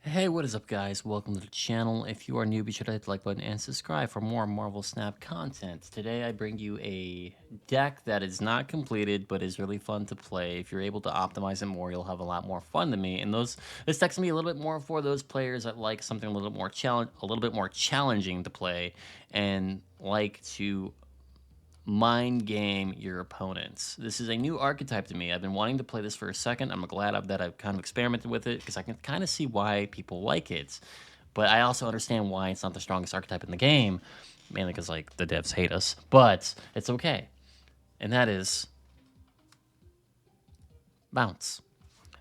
Hey, what is up, guys? Welcome to the channel. If you are new, be sure to hit the like button and subscribe for more Marvel Snap content. Today, I bring you a deck that is not completed, but is really fun to play. If you're able to optimize it more, you'll have a lot more fun than me. And this deck's gonna be a little bit more for those players that like something a little more challenging to play, and like to mind game your opponents. This is a new archetype to me. I've been wanting to play this for a second. I'm glad that I've kind of experimented with it because I can kind of see why people like it. But I also understand why it's not the strongest archetype in the game, mainly because like the devs hate us. But it's okay, and that is bounce.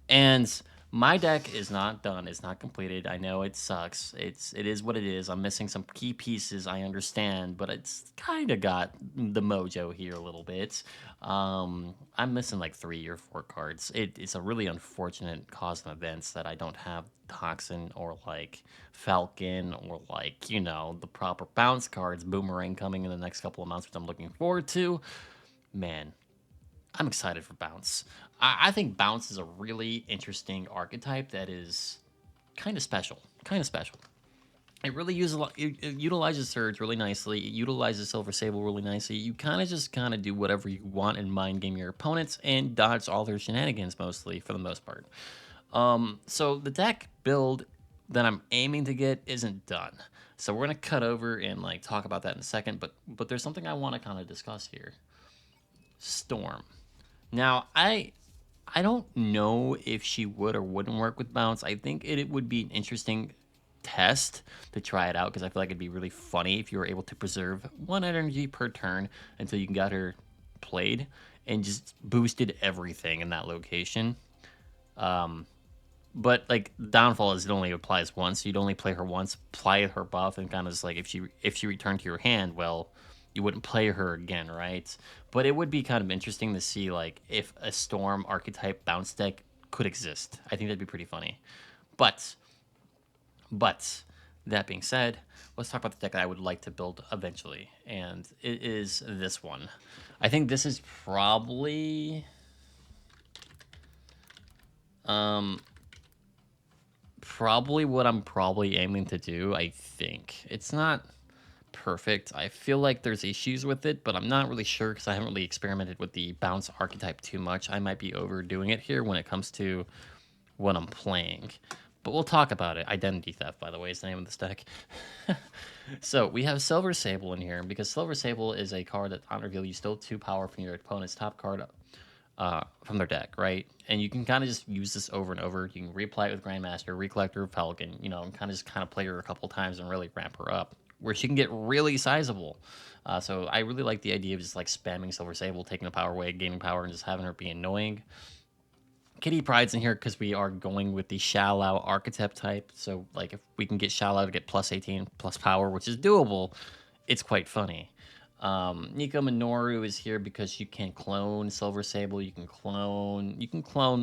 And my deck is not done. It's not completed. I know it sucks. It is what it is. I'm missing some key pieces. I understand, but it's kind of got the mojo here a little bit. I'm missing like 3 or 4 cards. It's a really unfortunate cause of events that I don't have Toxin or like Falcon or like the proper bounce cards. Boomerang coming in the next couple of months, which I'm looking forward to. Man, I'm excited for Bounce. I think Bounce is a really interesting archetype that is kind of special. Kind of special. It really it utilizes Surge really nicely. It utilizes Silver Sable really nicely. You kind of do whatever you want and mind game your opponents and dodge all their shenanigans mostly for the most part. So the deck build that I'm aiming to get isn't done. So we're gonna cut over and like talk about that in a second. But there's something I want to kind of discuss here. Storm. Now, I don't know if she would or wouldn't work with bounce. I think it would be an interesting test to try it out because I feel like it'd be really funny if you were able to preserve 1 energy per turn until you got her played and just boosted everything in that location. But like downfall is it only applies once. So you'd only play her once, apply her buff, and kind of just like if she returned to your hand, well, you wouldn't play her again, right? But it would be kind of interesting to see like if a storm archetype bounce deck could exist. I think that'd be pretty funny. But but that being said, let's talk about the deck that I would like to build eventually, and it is this one. I think this is probably what I'm probably aiming to do. I think it's not perfect. I feel like there's issues with it, but I'm not really sure because I haven't really experimented with the bounce archetype too much. I might be overdoing it here when it comes to what I'm playing. But we'll talk about it. Identity Theft, by the way, is the name of this deck. So we have Silver Sable in here because Silver Sable is a card that on reveal you steal 2 power from your opponent's top card from their deck, right? And you can kind of just use this over and over. You can replay it with Grandmaster, Recollector, Falcon, and kind of play her a couple times and really ramp her up, where she can get really sizable. So I really like the idea of just like spamming Silver Sable, taking the power away, gaining power, and just having her be annoying. Kitty Pryde's in here because we are going with the Shou-Lao archetype type. So like if we can get Shou-Lao to get plus 18 plus power, which is doable, it's quite funny. Nico Minoru is here because you can clone Silver Sable. You can clone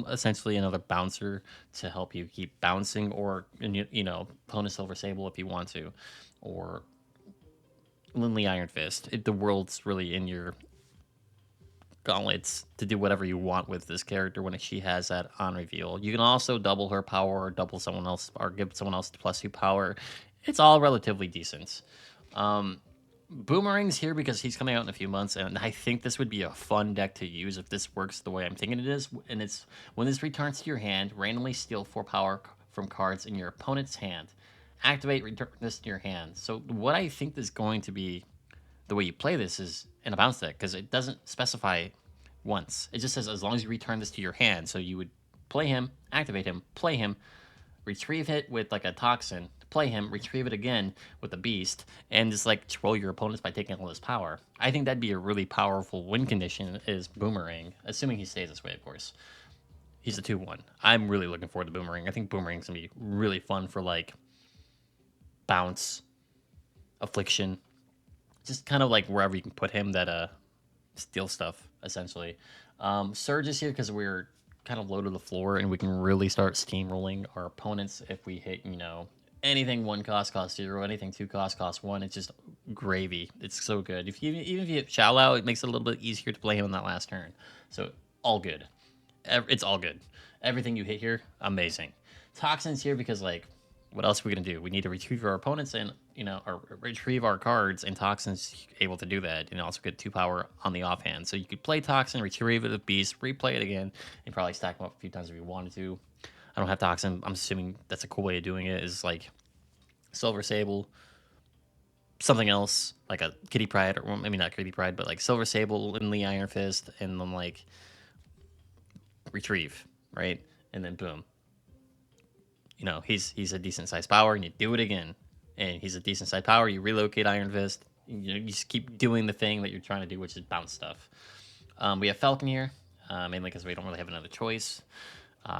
essentially another bouncer to help you keep bouncing, or clone a Silver Sable if you want to, or Lin Lie Iron Fist. The world's really in your gauntlets to do whatever you want with this character when she has that on reveal. You can also double her power or double someone else or give someone else +2 power. It's all relatively decent. Boomerang's here because he's coming out in a few months, and I think this would be a fun deck to use if this works the way I'm thinking it is. And it's when this returns to your hand, randomly steal 4 power from cards in your opponent's hand. Activate, return this to your hand. So what I think is going to be the way you play this is in a bounce deck because it doesn't specify once. It just says as long as you return this to your hand. So you would play him, activate him, play him, retrieve it with like a toxin, play him, retrieve it again with a beast, and just like troll your opponents by taking all his power. I think that'd be a really powerful win condition is Boomerang, assuming he stays this way, of course. He's a 2-1. I'm really looking forward to Boomerang. I think Boomerang's gonna be really fun for like bounce, affliction, just kind of like wherever you can put him that steal stuff essentially. Surge is here because we're kind of low to the floor and we can really start steamrolling our opponents if we hit anything 1 cost 0, anything 2 cost 1. It's just gravy. It's so good. Even if you hit Shou-Lao, it makes it a little bit easier to play him on that last turn. So all good. It's all good. Everything you hit here, amazing. Toxin's here because like what else are we gonna do? We need to retrieve our opponents and or retrieve our cards, and Toxin's able to do that, and also get 2 power on the offhand. So you could play Toxin, retrieve it with Beast, replay it again, and probably stack them up a few times if you wanted to. I don't have Toxin. I'm assuming that's a cool way of doing it. Is like Silver Sable, something else like a Kitty Pryde, or well, maybe not Kitty Pryde, but like Silver Sable, Lin Lie Iron Fist, and then like retrieve, right? And then boom, he's a decent sized power, and you do it again, and he's a decent sized power. You relocate Iron Fist. You just keep doing the thing that you're trying to do, which is bounce stuff. We have Falcon here, mainly because we don't really have another choice.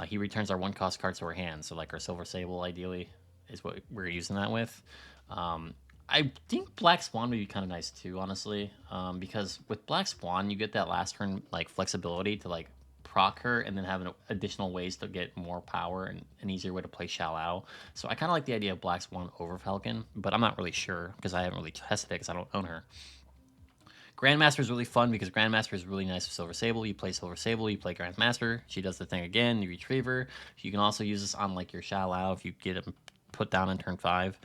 He returns our 1-cost cards to our hand, so like our Silver Sable, ideally, is what we're using that with. I think Black Swan would be kind of nice too, honestly, because with Black Swan, you get that last turn like flexibility to like proc her and then have additional ways to get more power and an easier way to play Shou-Lao. So I kind of like the idea of Black Swan over Falcon, but I'm not really sure because I haven't really tested it because I don't own her. Grandmaster is really fun because Grandmaster is really nice with Silver Sable. You play Silver Sable, you play Grandmaster. She does the thing again, you retrieve her. You can also use this on like your Shou-Lao if you get him put down on turn 5.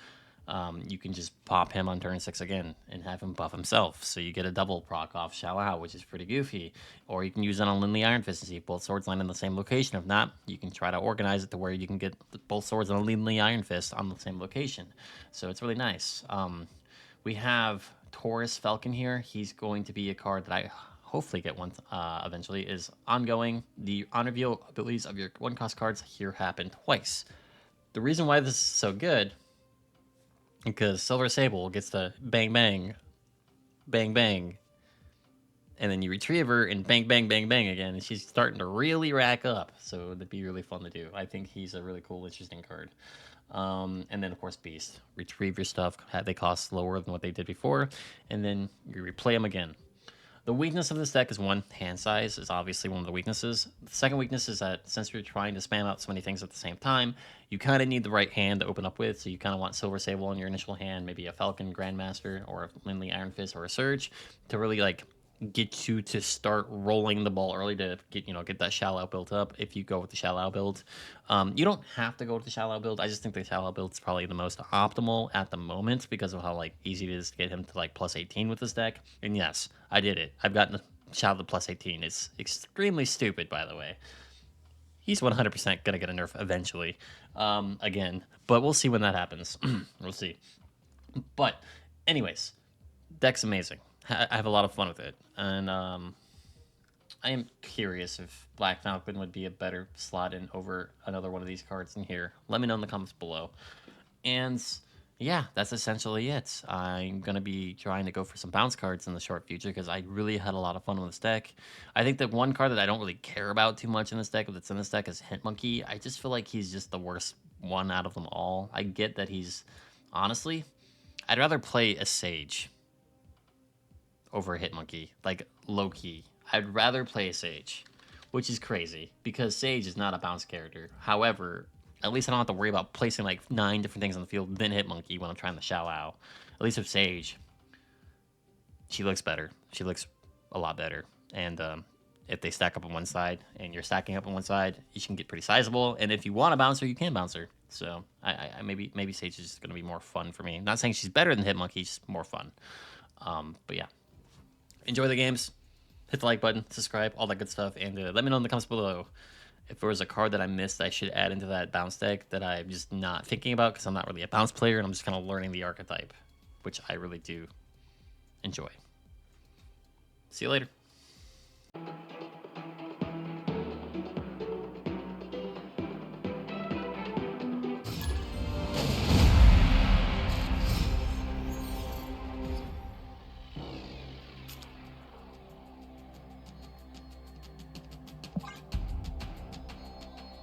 You can just pop him on turn 6 again and have him buff himself. So you get a double proc off Shou-Lao, which is pretty goofy. Or you can use it on Lin Lie Iron Fist and see if both swords land in the same location. If not, you can try to organize it to where you can get both swords on Lin Lie Iron Fist on the same location. So it's really nice. We have Taurus Falcon here. He's going to be a card that I hopefully get one eventually. Is ongoing. The on-reveal abilities of your 1-cost cards here happen twice. The reason why this is so good, because Silver Sable gets the bang, bang, bang, bang, and then you retrieve her and bang, bang, bang, bang again, and she's starting to really rack up. So it'd be really fun to do. I think he's a really cool, interesting card. And then, of course, Beast. Retrieve your stuff. They cost lower than what they did before, and then you replay them again. The weakness of this deck is, one, hand size is obviously one of the weaknesses. The second weakness is that since you're trying to spam out so many things at the same time, you kind of need the right hand to open up with. So you kind of want Silver Sable in your initial hand, maybe a Falcon Grandmaster or a Lin Lie Iron Fist or a Surge to really like get you to start rolling the ball early to get that Shou-Lao built up. If you go with the Shou-Lao build, you don't have to go with the Shou-Lao build. I just think the Shou-Lao build is probably the most optimal at the moment because of how like easy it is to get him to like plus 18 with this deck. And yes, I did it. I've gotten Shou-Lao to plus 18. It's extremely stupid, by the way. He's 100% gonna get a nerf eventually, again, but we'll see when that happens. We'll see. But anyways, deck's amazing. I have a lot of fun with it, and I am curious if Black Falcon would be a better slot in over another one of these cards in here. Let me know in the comments below. And yeah, that's essentially it. I'm going to be trying to go for some bounce cards in the short future because I really had a lot of fun with this deck. I think that one card that I don't really care about too much in this deck that's in this deck is Hit Monkey. I just feel like he's just the worst one out of them all. I get that he's, honestly, I'd rather play a Sage over a Hit Monkey, like low-key. I'd rather play a Sage, which is crazy because Sage is not a bounce character. However, at least I don't have to worry about placing like 9 different things on the field then Hit Monkey when I'm trying to Shou-Lao. At least with Sage, she looks better. She looks a lot better. And if they stack up on one side and you're stacking up on one side, you can get pretty sizable. And if you want to bounce her, you can bounce her. So I maybe Sage is just going to be more fun for me. Not saying she's better than Hit Monkey, she's more fun. But yeah. Enjoy the games, hit the like button, subscribe, all that good stuff, and let me know in the comments below if there was a card that I missed that I should add into that bounce deck that I'm just not thinking about because I'm not really a bounce player and I'm just kind of learning the archetype, which I really do enjoy. See you later.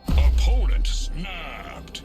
Opponent snapped.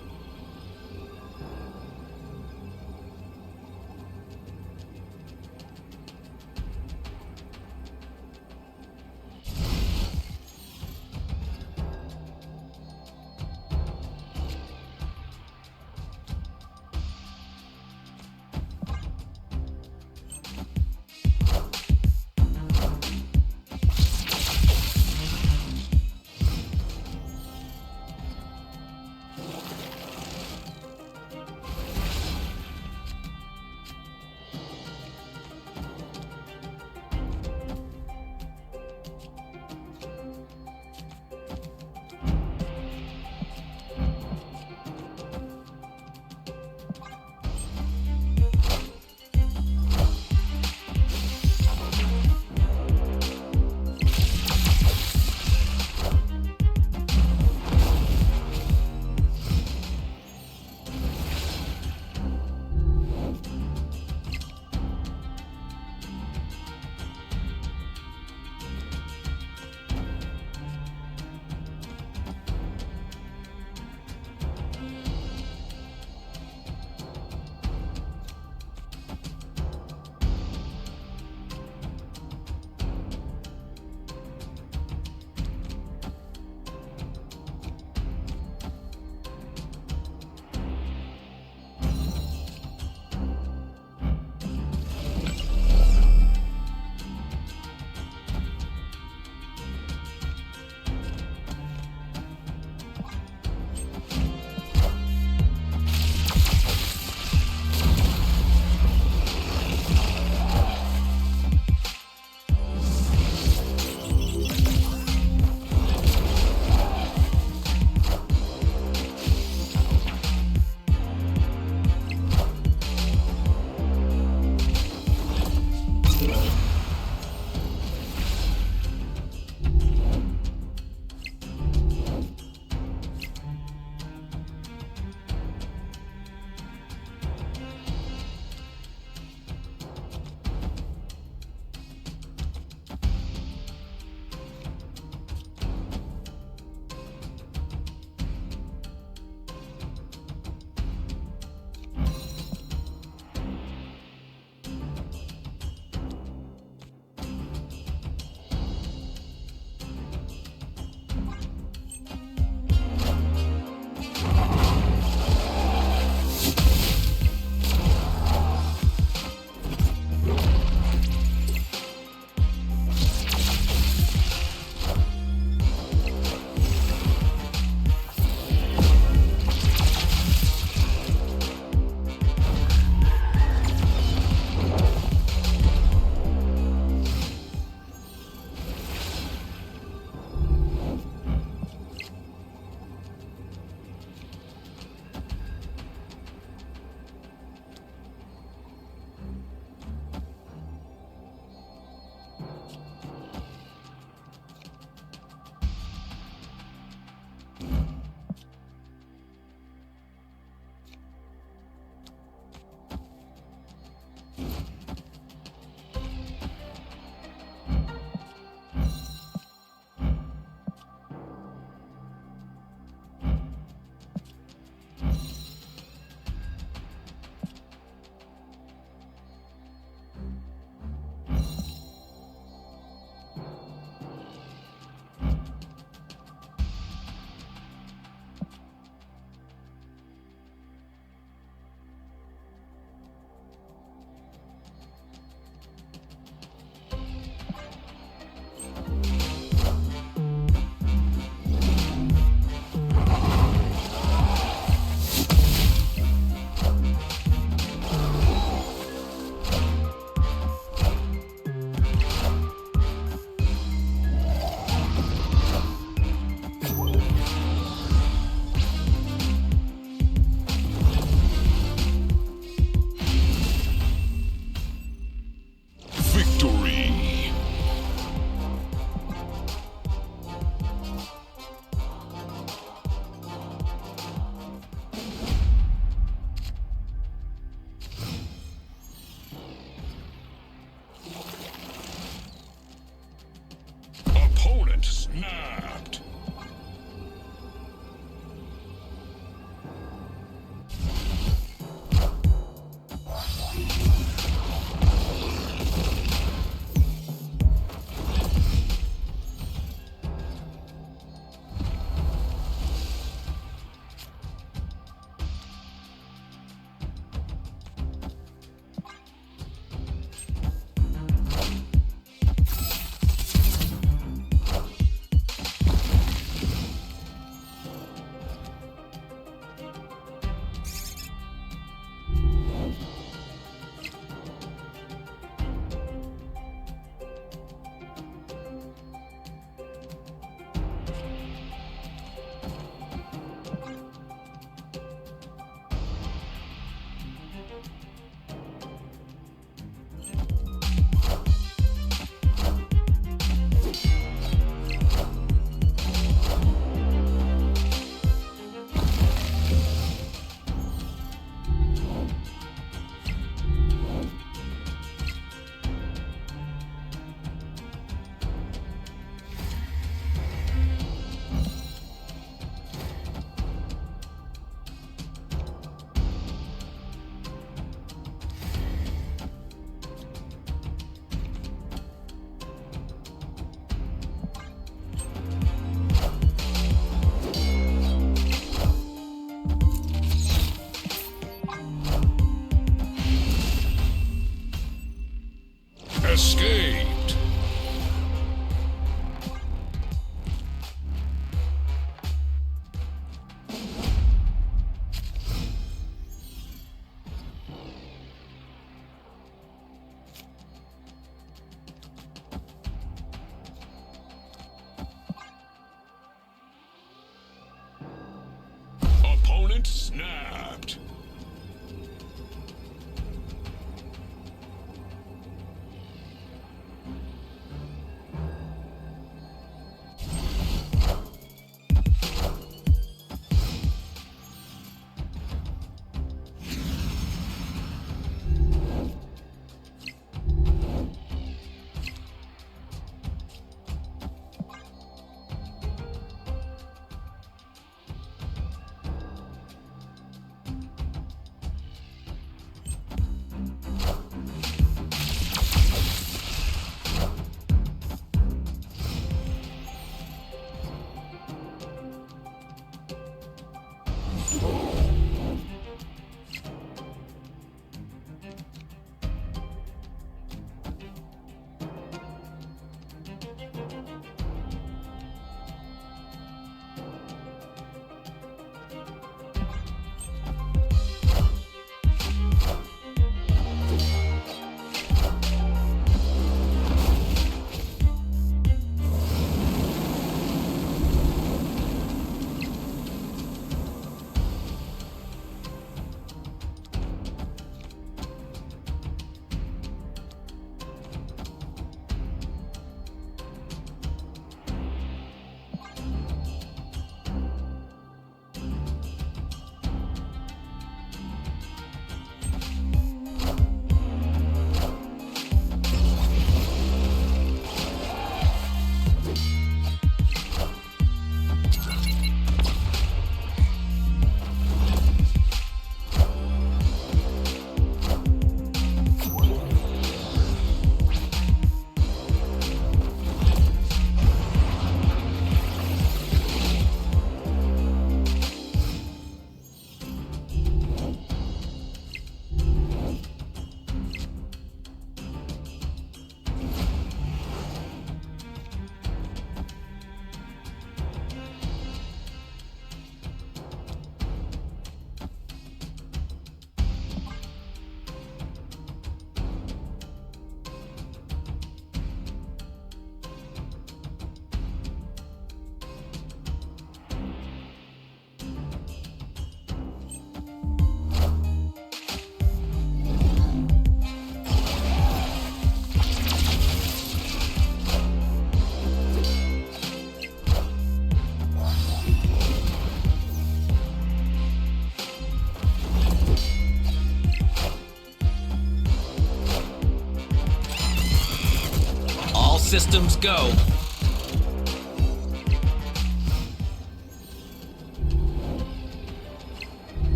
systems go.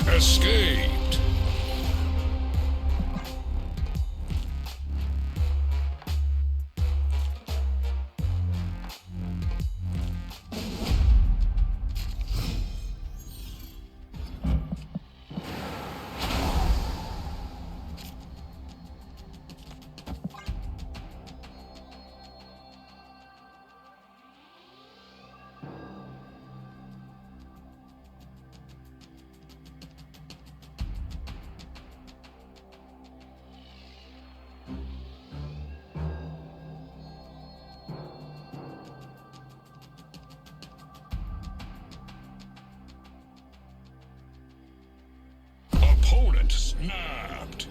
Escaped. Opponent snapped.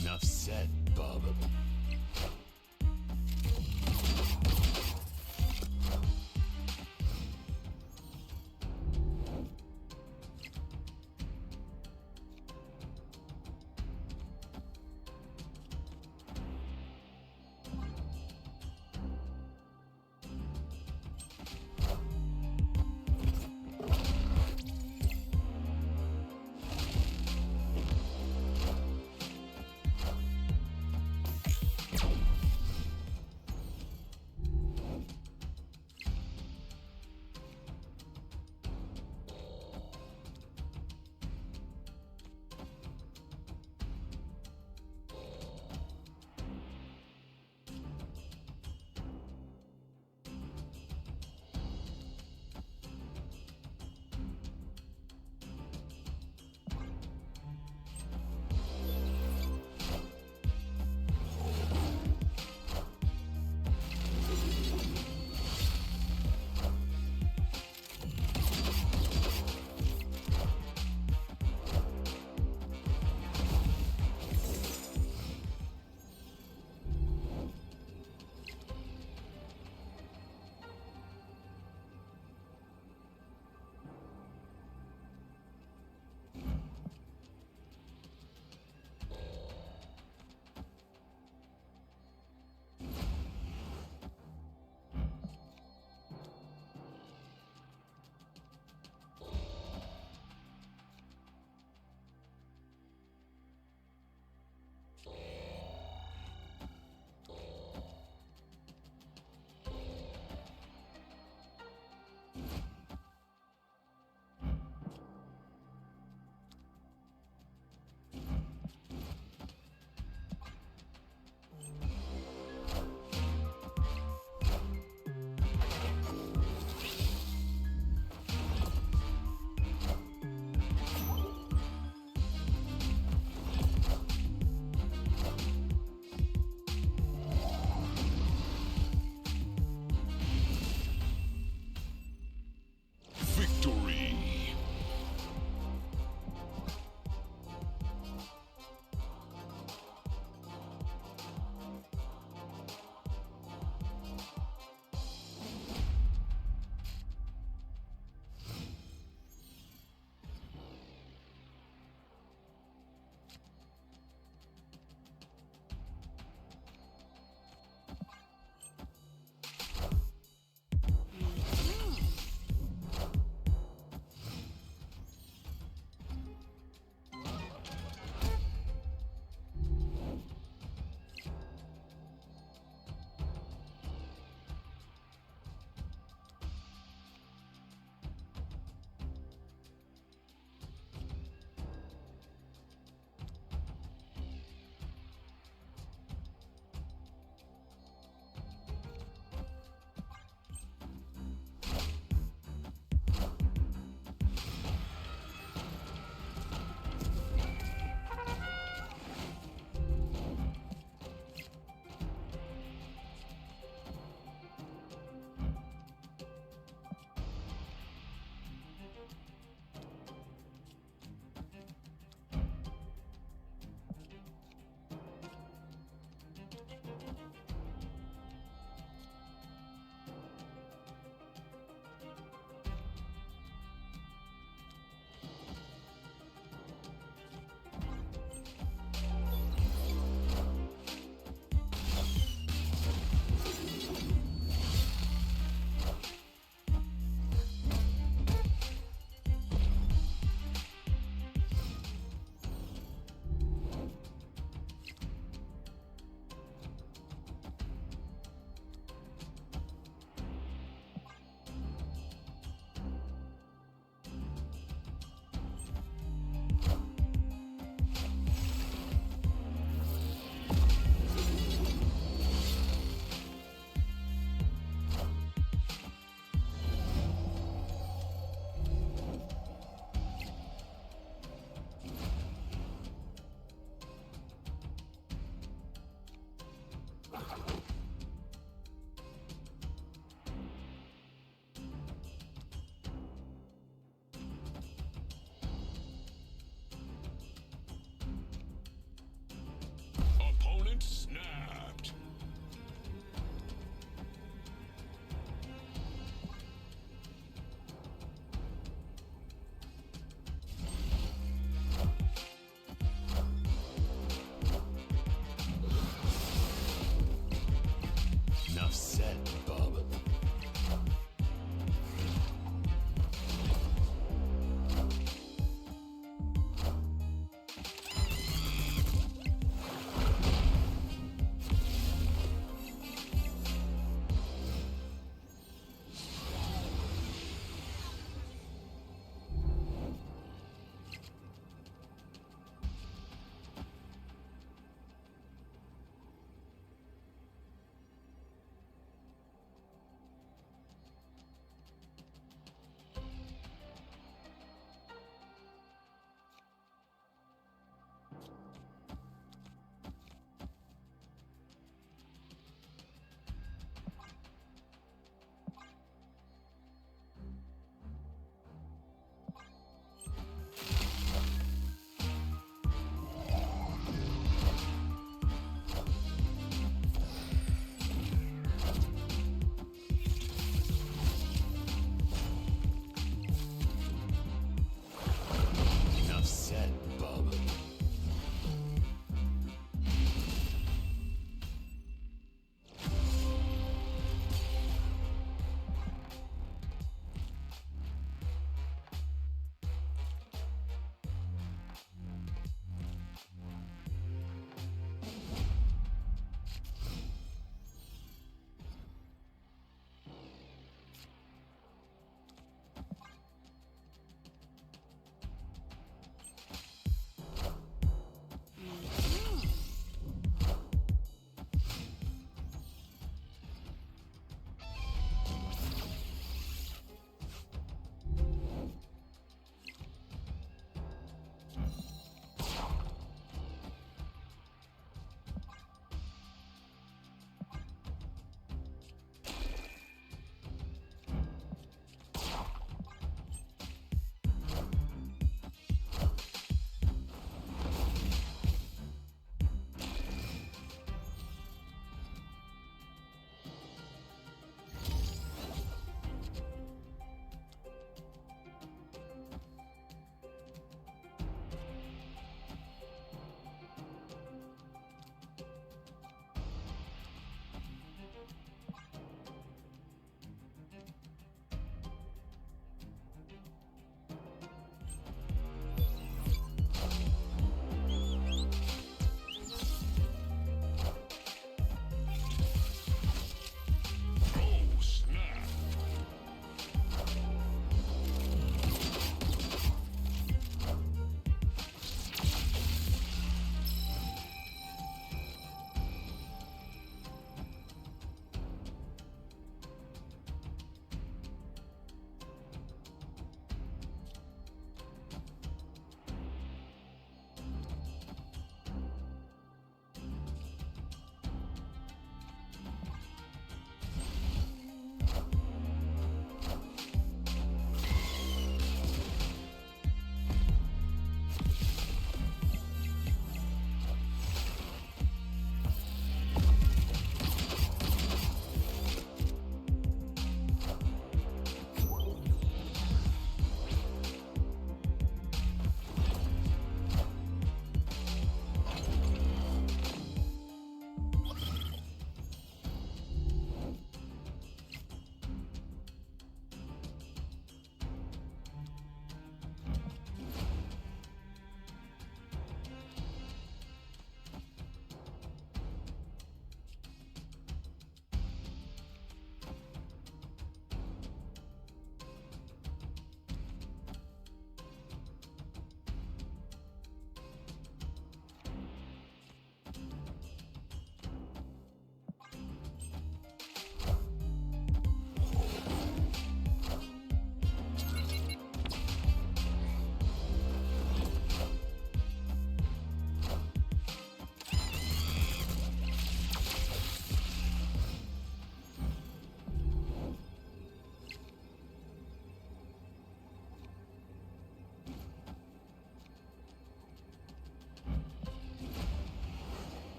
Enough said, bub. Opponent snapped.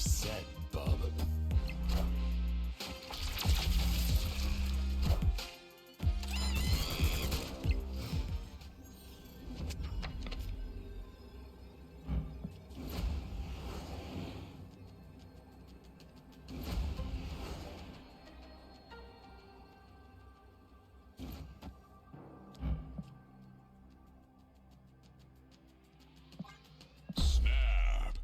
upset, bub. Snap.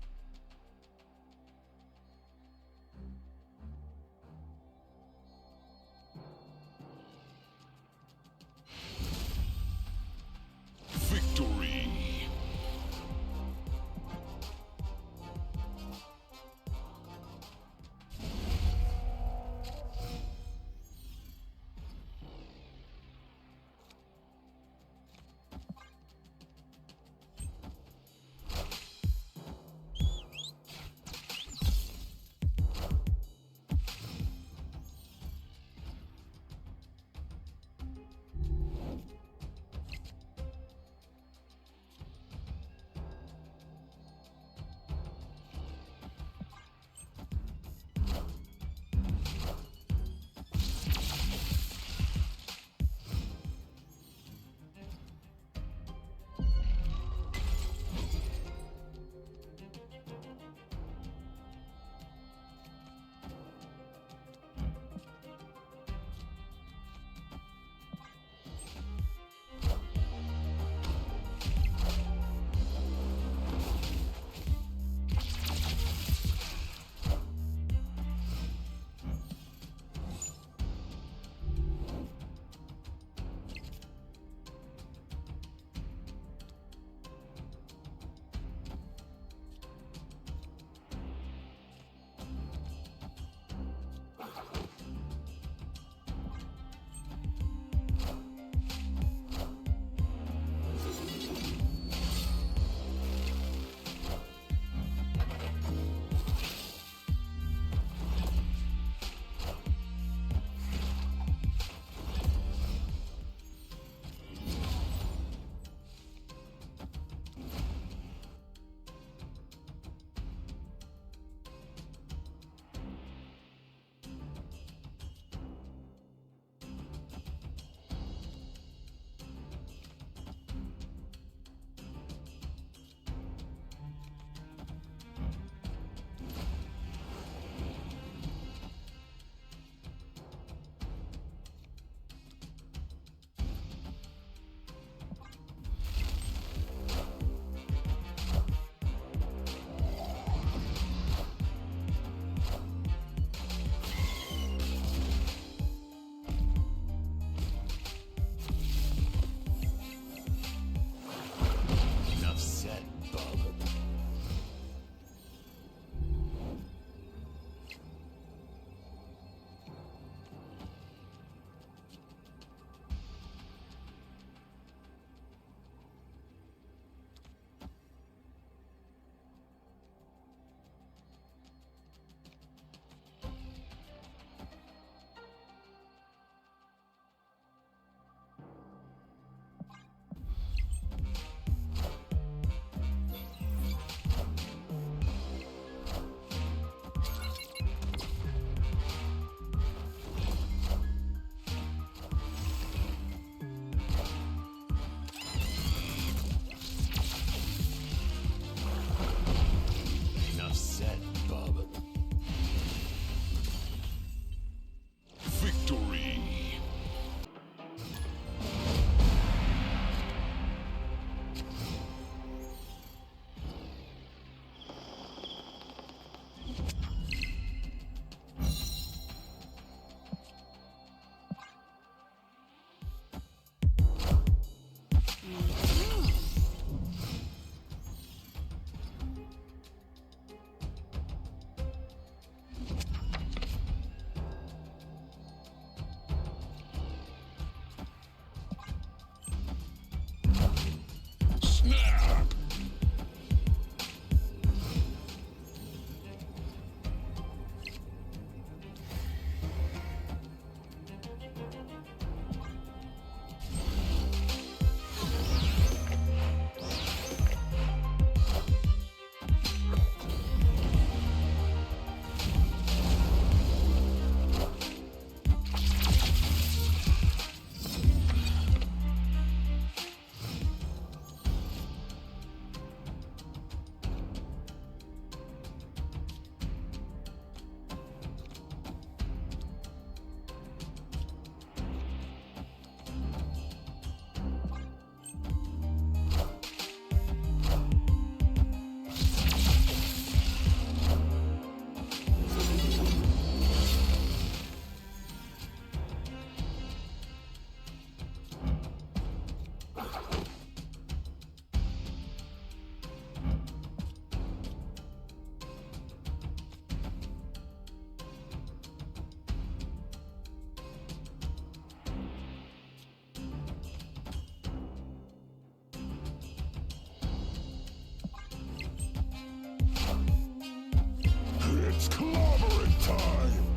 It's clobbering time!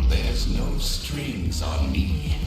There's no strings on me.